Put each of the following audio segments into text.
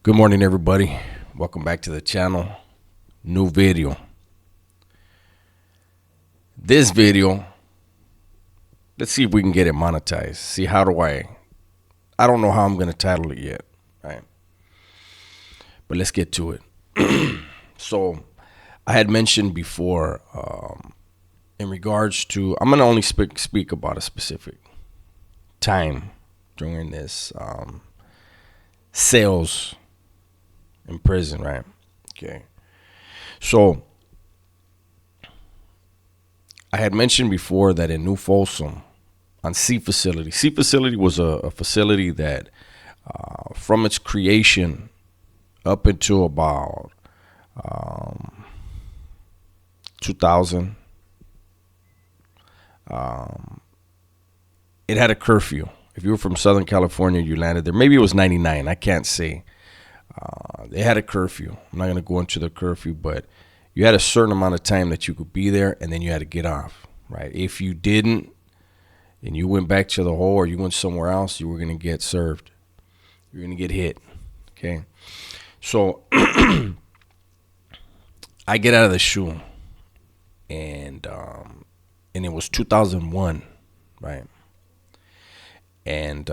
Good morning, everybody. Welcome back to the channel. New video. This video, let's see if we can get it monetized. See, how do I don't know how I'm going to title it yet, right? But let's get to it. So, I had mentioned before, in regards to, I'm going to only speak about a specific time during this sales in prison, right? Okay. So I had mentioned before that in New Folsom on C facility was a facility that from its creation up until about 2000, it had a curfew. If you were from Southern California, you landed there. Maybe it was 99. I can't say. They had a curfew. I'm not going to go into the curfew, but you had a certain amount of time that you could be there, and then you had to get off, right? If you didn't, and you went back to the hole or you went somewhere else, you were going to get served. You're going to get hit, okay? So I get out of the shoe, and it was 2001, right? And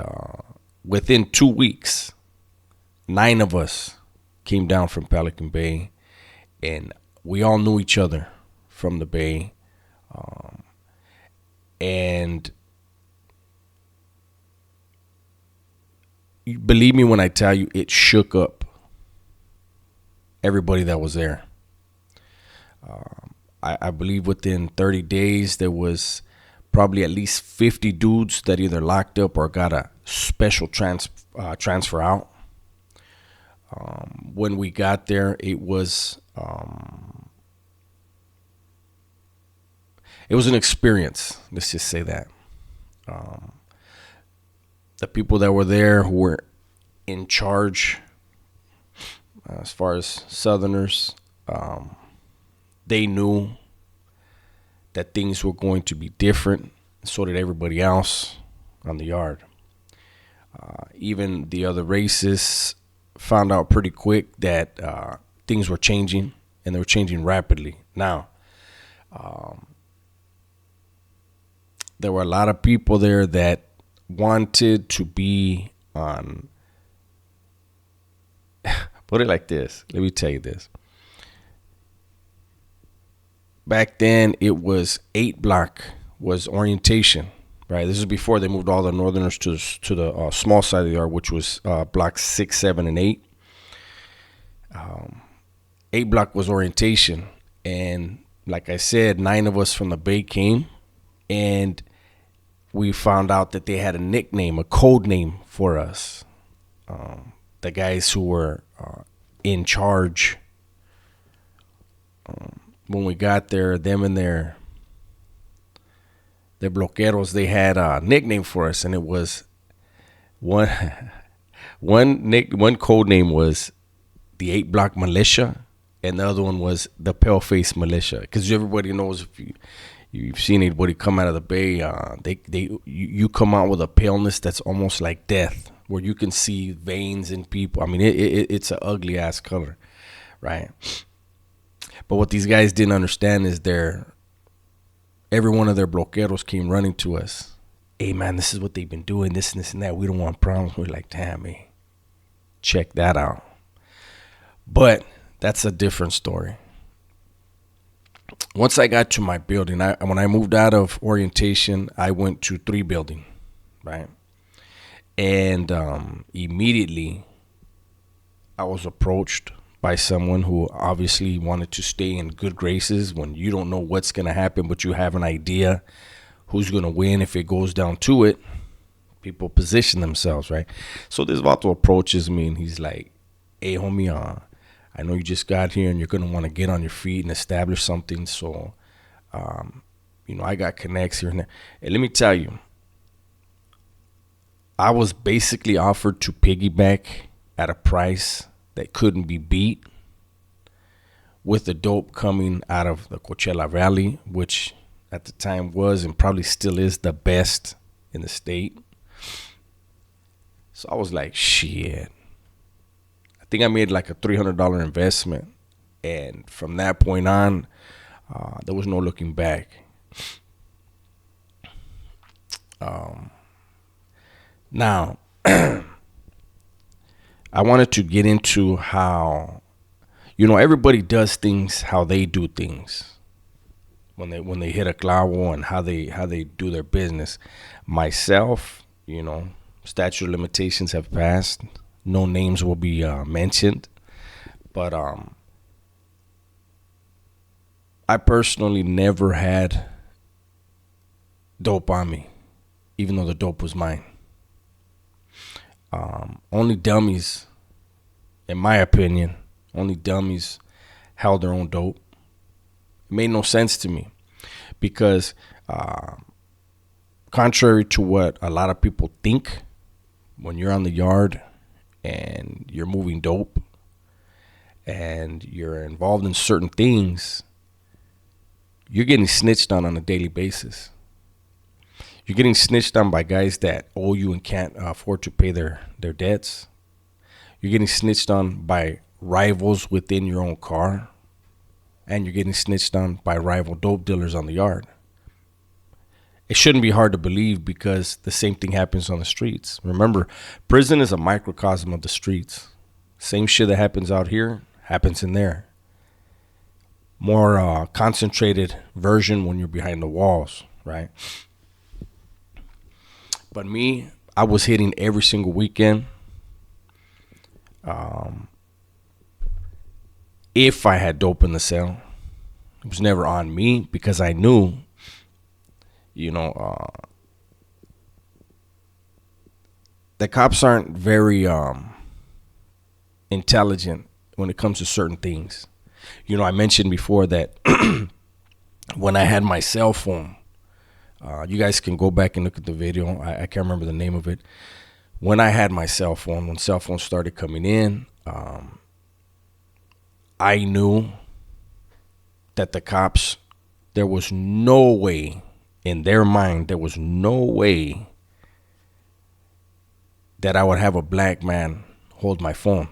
within 2 weeks, 9 of us came down from Pelican Bay, and we all knew each other from the Bay. And believe me when I tell you, it shook up everybody that was there. I believe within 30 days, there was probably at least 50 dudes that either locked up or got a special transfer out. When we got there, it was an experience. Let's just say that. The people that were there who were in charge, as far as Southerners, they knew that things were going to be different. So did everybody else on the yard. Even the other races found out pretty quick that things were changing, and they were changing rapidly. Now, there were a lot of people there that wanted to be on, put it like this. Let me tell you this. Back then, it was 8 block was orientation, right? This is before they moved all the Northerners to the small side of the yard, which was blocks 6, 7, and 8. 8 block was orientation, and like I said, 9 of us from the Bay came, and we found out that they had a nickname, a code name for us. The guys who were in charge. When we got there, them and their bloqueros, they had a nickname for us, and it was one code name was the 8 block militia, and the other one was the pale face militia. Because everybody knows, if you've seen anybody come out of the Bay, you come out with a paleness that's almost like death, where you can see veins in people. I mean, it's an ugly ass color, right? But what these guys didn't understand is every one of their bloqueros came running to us. Hey, man, this is what they've been doing, this and this and that. We don't want problems. We're like, damn, man, check that out. But that's a different story. Once I got to my building, when I moved out of orientation, I went to 3 building, right? And immediately I was approached by someone who obviously wanted to stay in good graces when you don't know what's going to happen, but you have an idea who's going to win if it goes down to it. People position themselves, right? So this vato approaches me, and he's like, hey, homie, I know you just got here and you're going to want to get on your feet and establish something. So, I got connects here and there. And let me tell you, I was basically offered to piggyback at a price that couldn't be beat, with the dope coming out of the Coachella Valley, which at the time was and probably still is the best in the state. So I was like, shit, think I made like a $300 investment, and from that point on, there was no looking back. Now, I wanted to get into how, everybody does things how they do things when they hit a clavo, and how they do their business. Myself, statute of limitations have passed. No names will be mentioned, but I personally never had dope on me, even though the dope was mine. Only dummies, in my opinion, only dummies held their own dope. It made no sense to me because, contrary to what a lot of people think, when you're on the yard and you're moving dope and you're involved in certain things, you're getting snitched on a daily basis. You're getting snitched on by guys that owe you and can't afford to pay their debts. You're getting snitched on by rivals within your own car. And you're getting snitched on by rival dope dealers on the yard. It shouldn't be hard to believe because the same thing happens on the streets. Remember, prison is a microcosm of the streets. Same shit that happens out here happens in there. More concentrated version when you're behind the walls, right? But me, I was hitting every single weekend. If I had dope in the cell, it was never on me because I knew, the cops aren't very intelligent when it comes to certain things. I mentioned before that when I had my cell phone, you guys can go back and look at the video. I can't remember the name of it. When I had my cell phone, when cell phones started coming in, I knew that the cops, there was no way, in their mind, there was no way that I would have a black man hold my phone.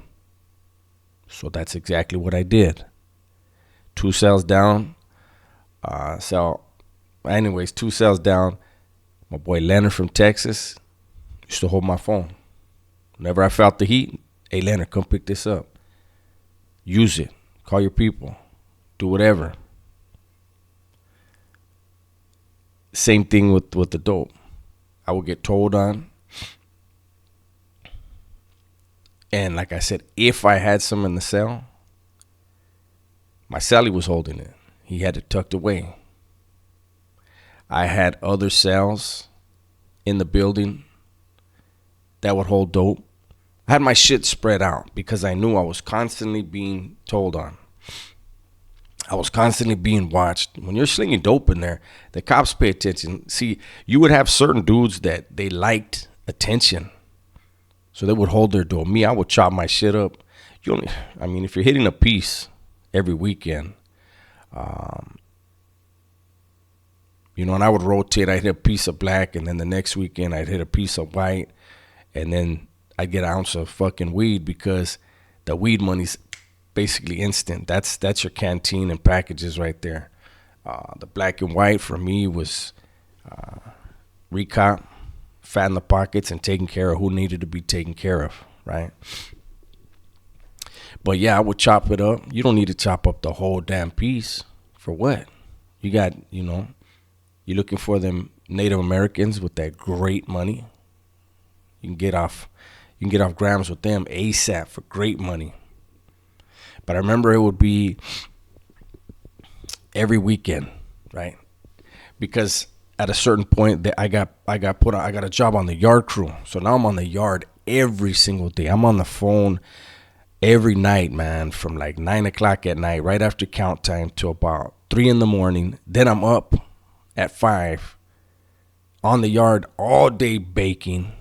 So that's exactly what I did. 2 cells down. 2 cells down. My boy Leonard from Texas used to hold my phone. Whenever I felt the heat, hey Leonard, come pick this up. Use it. Call your people. Do whatever. Same thing with the dope. I would get told on. And like I said, if I had some in the cell, my cellie was holding it. He had it tucked away. I had other cells in the building that would hold dope. I had my shit spread out because I knew I was constantly being told on. I was constantly being watched. When you're slinging dope in there, the cops pay attention. See, you would have certain dudes that they liked attention, so they would hold their dope. Me, I would chop my shit up. If you're hitting a piece every weekend, and I would rotate. I'd hit a piece of black, and then the next weekend I'd hit a piece of white, and then I'd get an ounce of fucking weed because the weed money's basically instant. That's your canteen and packages right there. The black and white for me was recop, fat in the pockets, and taking care of who needed to be taken care of, right? But yeah, I would chop it up. You don't need to chop up the whole damn piece. For what? You got, you're looking for them Native Americans with that great money. You can get off grams with them ASAP for great money. But I remember it would be every weekend, right? Because at a certain point that I got a job on the yard crew. So now I'm on the yard every single day. I'm on the phone every night, man, from like 9 o'clock at night, right after count time, to about 3 in the morning. Then I'm up at 5 on the yard all day baking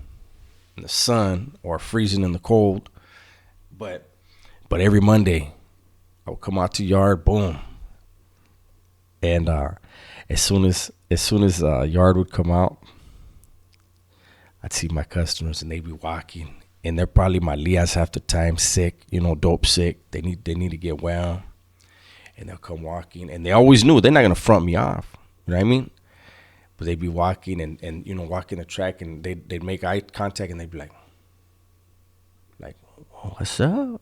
in the sun or freezing in the cold. But every Monday I would come out to yard, boom. And as soon as yard would come out, I'd see my customers and they'd be walking and they're probably malias half the time, sick, dope sick. They need to get well, and they'll come walking, and they always knew they're not gonna front me off. You know what I mean? But they'd be walking and walking the track, and they'd make eye contact, and they'd be like, oh, what's up?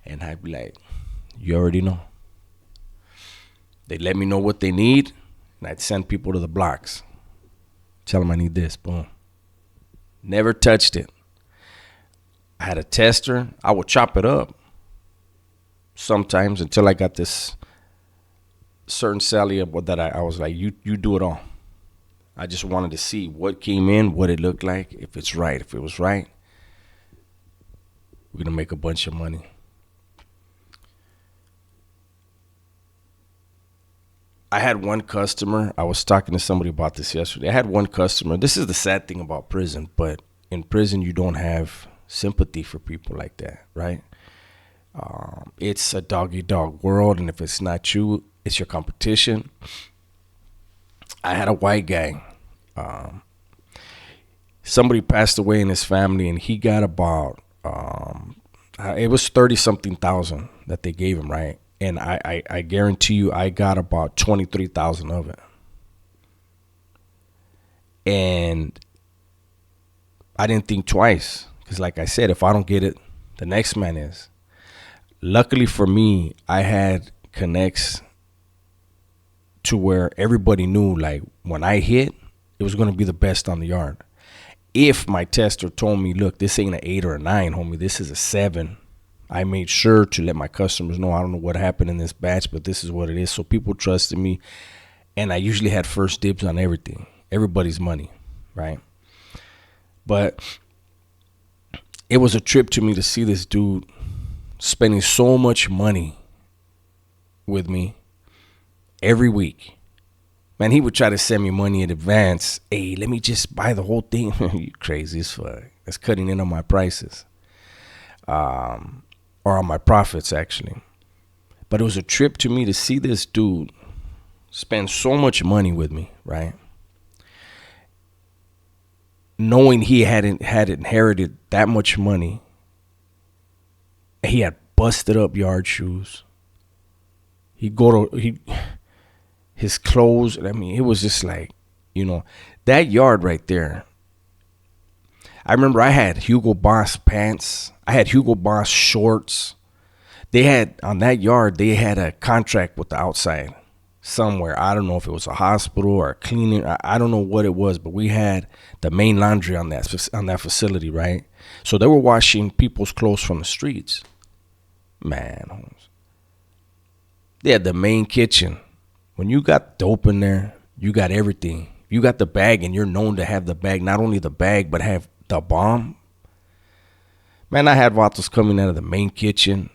And I'd be like, you already know. They'd let me know what they need, and I'd send people to the blocks. Tell them I need this. Boom. Never touched it. I had a tester. I would chop it up sometimes until I got this certain Sally that I was like, you do it all. I just wanted to see what came in, what it looked like, if it's right. If it was right, we're going to make a bunch of money. I had one customer. I was talking to somebody about this yesterday. I had one customer. This is the sad thing about prison, but in prison, you don't have sympathy for people like that, right? It's a dog-eat-dog world, and if it's not you, it's your competition. I had a white guy. Somebody passed away in his family, and he got about, it was 30-something thousand that they gave him, right? And I guarantee you I got about 23,000 of it. And I didn't think twice. Because like I said, if I don't get it, the next man is. Luckily for me, I had connects to where everybody knew, like, when I hit, it was going to be the best on the yard. If my tester told me, look, this ain't an 8 or a 9, homie, this is a 7, I made sure to let my customers know, I don't know what happened in this batch, but this is what it is. So people trusted me, and I usually had first dibs on everything, everybody's money, right? But it was a trip to me to see this dude spending so much money with me every week. Man, he would try to send me money in advance. Hey, let me just buy the whole thing. You crazy as fuck. That's cutting in on my prices. Or on my profits, actually. But it was a trip to me to see this dude spend so much money with me, right? Knowing he had inherited that much money. He had busted up yard shoes. His clothes, I mean, it was just like, that yard right there. I remember I had Hugo Boss pants. I had Hugo Boss shorts. They had, on that yard, they had a contract with the outside somewhere. I don't know if it was a hospital or a cleaning. I don't know what it was, but we had the main laundry on that facility, right? So they were washing people's clothes from the streets. Man, they had the main kitchen. When you got dope in there, you got everything. You got the bag, and you're known to have the bag, not only the bag, but have the bomb. Man, I had vatos coming out of the main kitchen.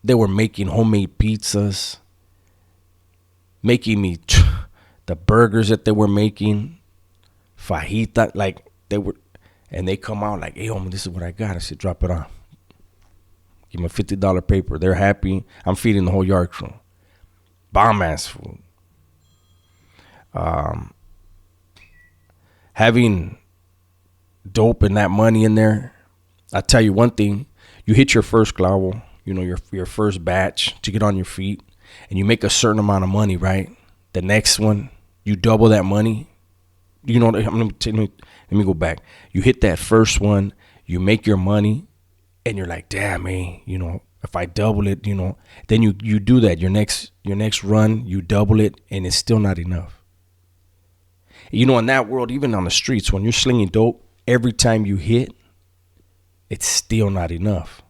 They were making homemade pizzas, making me the burgers that they were making, fajita, like they were, and they come out like, hey, homie, this is what I got. I said, drop it off. Give them a $50 paper. They're happy. I'm feeding the whole yard crew. Bomb ass food. Having dope and that money in there, I tell you one thing, you hit your first clavo, your first batch to get on your feet, and you make a certain amount of money, right? The next one, you double that money. Let me go back. You hit that first one, you make your money, and you're like, damn, man, if I double it, then you do that. Your next run, you double it, and it's still not enough. In that world, even on the streets, when you're slinging dope, every time you hit, it's still not enough.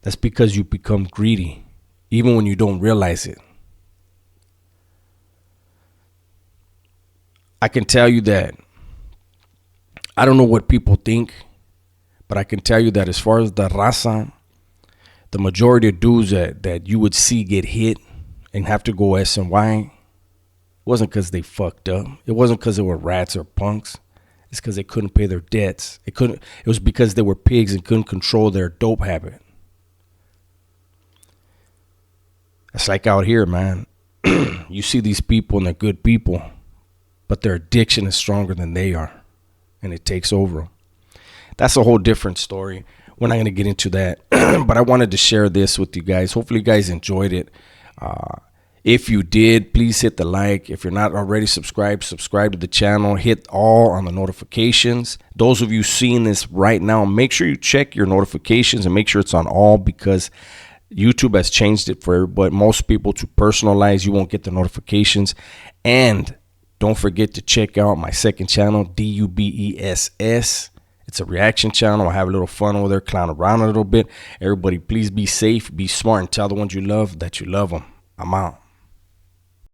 That's because you become greedy, even when you don't realize it. I can tell you that I don't know what people think, but I can tell you that as far as the raza, the majority of dudes that you would see get hit and have to go SNY, wasn't because they fucked up. It wasn't because they were rats or punks. It's because they couldn't pay their debts. It was because they were pigs and couldn't control their dope habit. It's like out here, man. You see these people and they're good people, but their addiction is stronger than they are, and it takes over them. That's a whole different story. We're not going to get into that, but I wanted to share this with you guys. Hopefully you guys enjoyed it. If you did, please hit the like. If you're not already subscribed, subscribe to the channel. Hit all on the notifications. Those of you seeing this right now, make sure you check your notifications and make sure it's on all, because YouTube has changed it for everybody. Most people to personalize. You won't get the notifications. And don't forget to check out my second channel, DUBESS. It's a reaction channel. I have a little fun over there, clown around a little bit. Everybody, please be safe, be smart, and tell the ones you love that you love them. I'm out.